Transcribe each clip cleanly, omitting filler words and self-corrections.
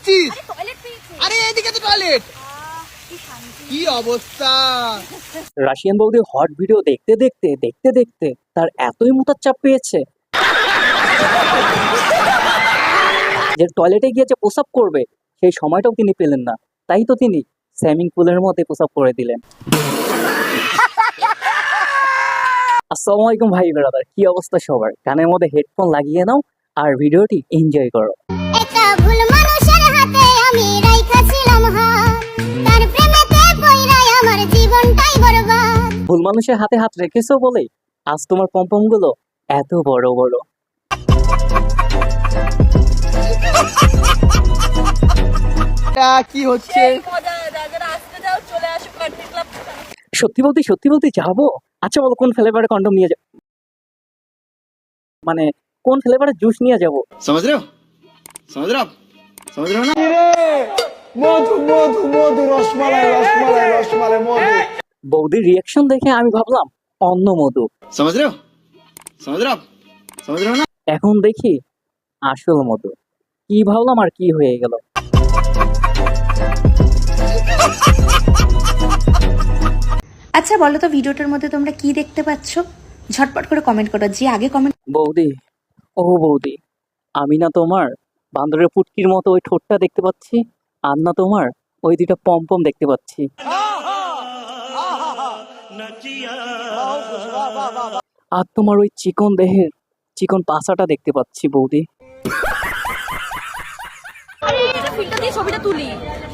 খুঁজছিস? Toilet পেয়েছে। আরে এদিকে তো টয়লেট। কি শান্তি। কি অবস্থা! রাশিয়ান বৌদি হট ভিডিও দেখতে দেখতে দেখতে দেখতে তার এতই মোটার চাপ পেয়েছে যে টয়লেটে গিয়ে যে প্রসাব করবে সেই সময়টাও তিনি পেলেন না, তাই তো তিনি সুইমিং পুলের মধ্যে প্রসাব করে দিলেন। আসসালামু আলাইকুম ভাই ব্রাদার, কি অবস্থা সবার? কানের মধ্যে হেডফোন লাগিয়ে নাও আর ভিডিওটি এনজয় করো। একটা ভুল মানুষের হাতে আমি রাইখা ছিলাম হাত, তার প্রেমেতে পইড়াই আমার জীবনটাই বরবাদ। ভুল মানুষের হাতে হাত রেখেছো বলে আজ তোমার পম্পম গুলো এত বড় বড়। এটা কি হচ্ছে? মজা, যারা আসতে যাও চলে আসো কান্ট্রি ক্লাব। সত্যি বলতে যাবো? আচ্ছা বলো কোন ফ্লেভারের কন্ডম নিয়ে যাব, মানে কোন ফ্লেভারের জুস নিয়ে যাব? समझ रहे हो? समझ रहे हो आप? समझ रहे हो ना? মধু মধু মধু রসমালাই রসমালাই রসমালাই মধু। বৌদির রিয়াকশন দেখে আমি ভাবলাম অন্য মধু, समझ रहे हो? समझ रहे हो आप? समझ रहे हो ना? এখন দেখি আসল মধু। কি ভাবলাম আর কি হয়ে গেল। আচ্ছা বলো তো ভিডিওটার মধ্যে তোমরা কি দেখতে পাচ্ছ? ঝটপট করে কমেন্ট করো, যে আগে কমেন্ট। বৌদি, ও বৌদি, আমি না তোমার বান্দরের পুটকির মতো ওই ঠোঁটটা দেখতে পাচ্ছি, আর না তোমার ওই দুইটা পম্পম দেখতে পাচ্ছি, আর তোমার ওই চিকন দেহের চিকন পাছাটা দেখতে পাচ্ছি বৌদি। ফিল্টার দিয়ে ছবিটা তুলি।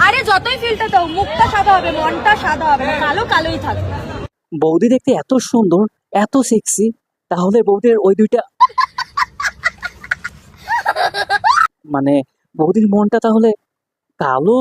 আরে যতই ফিল্টার দাও মুখটা সাদা হবে, মনটা সাদা হবে না, কালো কালোই থাকবে। বৌদি দেখতে এত সুন্দর, এত সেক্সি, তাহলে বৌদির ওই দুইটা মানে বৌদির মনটা তাহলে কালো